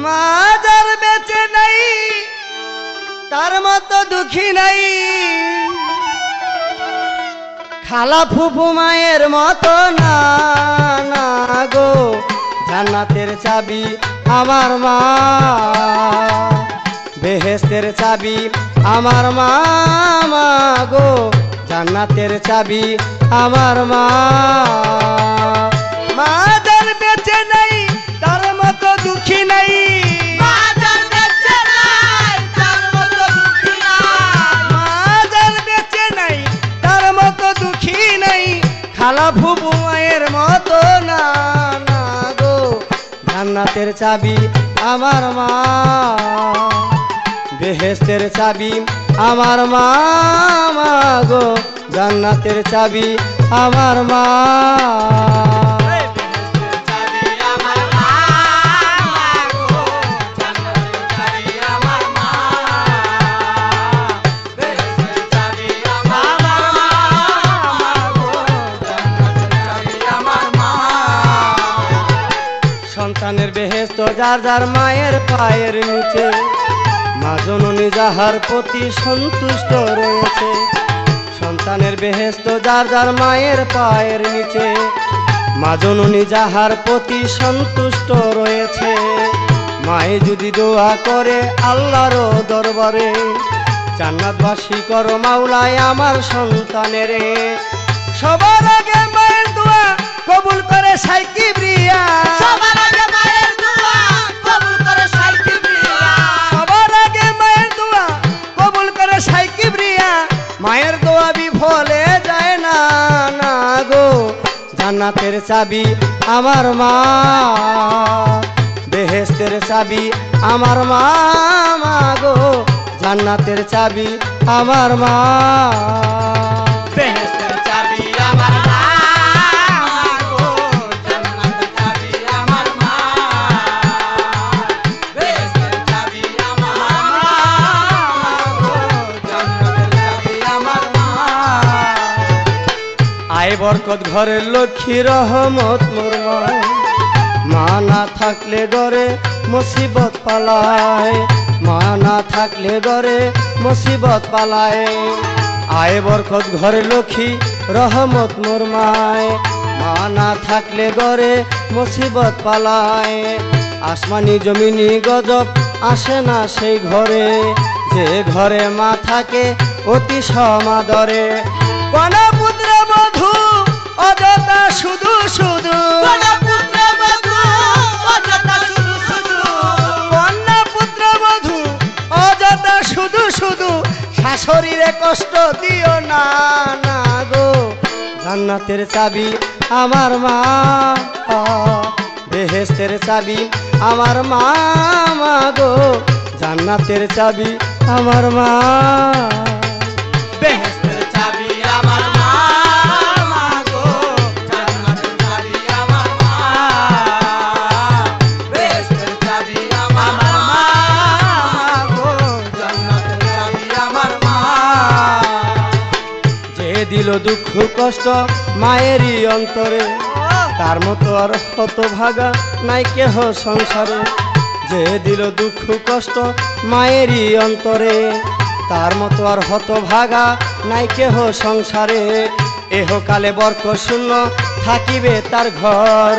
মা যার বেঁচে নাই তার মতো দুঃখী নাই, খালা ফুফু মায়ের মতো না না গো, জান্নাতের চাবি আমার মা, বেহেশতের চাবি আমার মা, মা গো জান্নাতের চাবি আমার মা। মা যার বেঁচে নাই তার মতো দুঃখী নাই, মা যার বেঁচে নাই তার মতো দুঃখী নাই, মা যার বেঁচে নাই তার মতো দুঃখী নাই, খালা ফুফু মায়ের মতো না না গো, জান্নাতের চাবি আমার মা, বেহেশতের চাবি আমার মা, মা গো জান্নাতের চাবি আমার মা। সন্তানের বেহেশত যার যার মায়ের পায়ের নিচে, মা জননী যাহার প্রতি সন্তুষ্ট রয়েছে। সন্তানের বেহেশত যার যার মায়ের পায়ের নিচে, মা জননী যাহার প্রতি সন্তুষ্ট রয়েছে। মায়ে যদি দোয়া করে আল্লাহর দরবারে, জান্নাতবাসী করো মাওলায় আমার সন্তানের। সবার আগে মায়ের দোয়া কবুল করে সাই কিবরিয়া, সবার আগে মায়ের দোয়া কবুল করে সাই কিবরিয়া, সবার আগে মায়ের দোয়া কবুল করে সাই কিবরিয়া। মায়ের দোয়া বিফলে যায় না না গো, জান্নাতের চাবি আমার মা, বেহেশতের চাবি আমার মা, মা গো জান্নাতের চাবি আমার মা, বেহেশতের চাবি আমার মা, মা গো জান্নাতের চাবি আমার মা, বেহেশতের চাবি আমার মা, মা গো জান্নাতের চাবি আমার মা। আয় বরকত ঘরের লক্ষ্মী রহমত মোর মা, মা না থাকলে ডরে মুসিবত পালায়, মা না থাকলে ডরে মুসিবত পালায়। আয় বরকত ঘরে লক্ষ্মী রহমত মোর মায়, মা না থাকলে ডরে মুসিবত পালায়। আসমানি জমিনি গজব আসে না সেই ঘরে, যে ঘরে মা থাকে অতি সমাদরে। কন্যা পুত্র বধূ অযথা শুধু শুধু, কন্যা পুত্র বধূ অযথা শুধু শুধু, কন্যা পুত্র বধূ অযথা শুধু শুধু, শাশুড়িরে কষ্ট দিও না না গো, জান্নাতের চাবি আমার মা, বেহেশতের চাবি আমার মা, মা গো জান্নাতের চাবি আমার মা, বেহেশতের চাবি আমার মা, মা গো জান্নাতের চাবি আমার মা, বেহেশতের চাবি আমার মা, মা গো জান্নাতের চাবি আমার মা। যে দিল দুঃখ কষ্ট মায়েরই অন্তরে, তার মতো আর হতভাগা নাই কেহ সংসারে। যে দিল দুঃখ কষ্ট মায়েরই অন্তরে, তার মতো আর হতভাগা নাই কেহ সংসারে। এহকালে বরক শূন্য থাকিবে তার ঘর,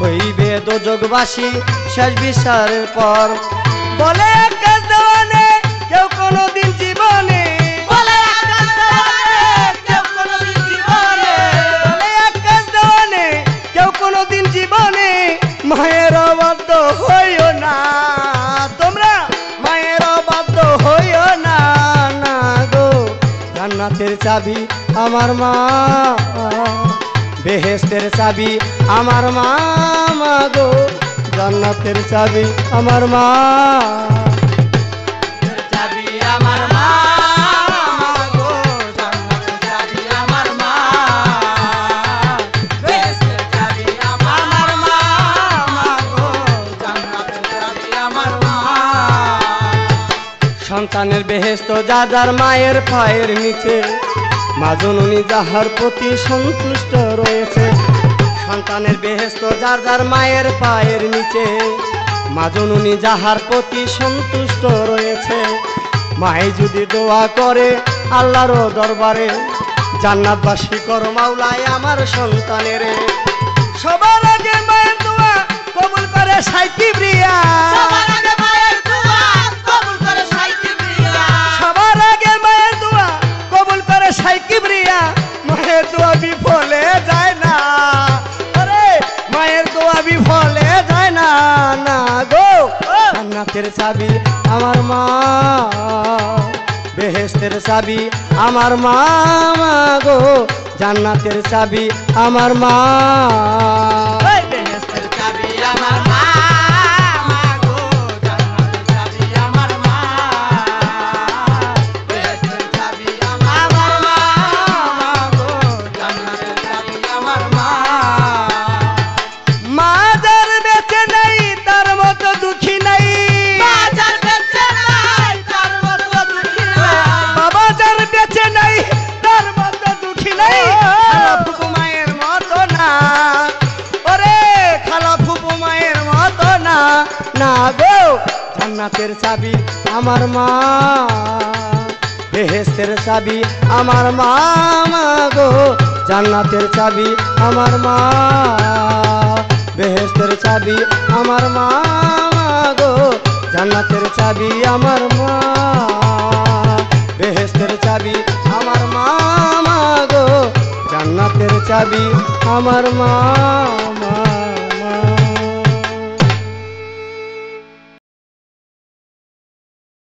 হইবে দোজগবাসী শেষ বিচারের পর। বলে আকাশ দেওয়ানে কেউ কোনোদিন জীবনে, বলে আকাশ দেওয়ানে কেউ কোনোদিন জীবনে, বলে আকাশ দেওয়ানে কেউ কোনোদিন জীবনে, মায়ের অবাধ্য হইও না তোমরা, মায়ের অবাধ্য হইও না না গো, জান্নাতের চাবি আমার মা, বেহেশতের চাবি আমার মা, মা গো জান্নাতের চাবি আমার মা, চাবি আমার মা, মা গো জান্নাতের চাবি আমার মা, বেহেশতের চাবি আমার মা, মা গো জান্নাতের চাবি আমার মা। সন্তানের বেহেশত যার যার মায়ের পায়ের নিচে, মা জননী যাহার প্রতি সন্তুষ্ট রয়েছে। সন্তানের বেহেশত যার যার মায়ের পায়ের নিচে, মা জননী যাহার প্রতি সন্তুষ্ট রয়েছে, মায়ে যদি দোয়া করে আল্লাহর দরবারে, জান্নাতবাসী কর মাওলায় আমার সন্তানের। সবার আগে মায়ের দোয়া কবুল করে সাই কিবরিয়া, সবার আগে মায়ের দোয়া কবুল করে সাই কিবরিয়া, সবার আগে মায়ের দোয়া কবুল করে সাই কিবরিয়া। মায়ের দোয়া বিফলে যায় না, আরে মায়ের দোয়া বিফলে যায় না, না গো। জান্নাতের চাবি আমার মা, বেহেশতের চাবি আমার মা, মা গো। জান্নাতের চাবি আমার মা, বেহেশতের চাবি আমার মা, মা গো। জান্নাতের চাবি আমার মা, বেহেশতের চাবি আমার মা, মা গো। জান্নাতের চাবি আমার মা। মা যার বেঁচে নাই তার মতো দুঃখী নাই, মা যার বেঁচে নাই তার মতো দুঃখী নাই, বাবা যার বেঁচে নাই তার মতো দুঃখী নাই। খালা ফুপু মায়ের মতো না, ওরে খালা ফুপু মায়ের মতো না, না গো। জান্নাতের চাবি আমার মা, বেহেশতের চাবি আমার মা, মা গো। জান্নাতের চাবি আমার মা, বেহেশতের চাবি আমার মা, মা গো। জান্নাতের চাবি আমার মা, বেহেশতের চাবি আমার মা, মা গো। জান্নাতের চাবি আমার মা।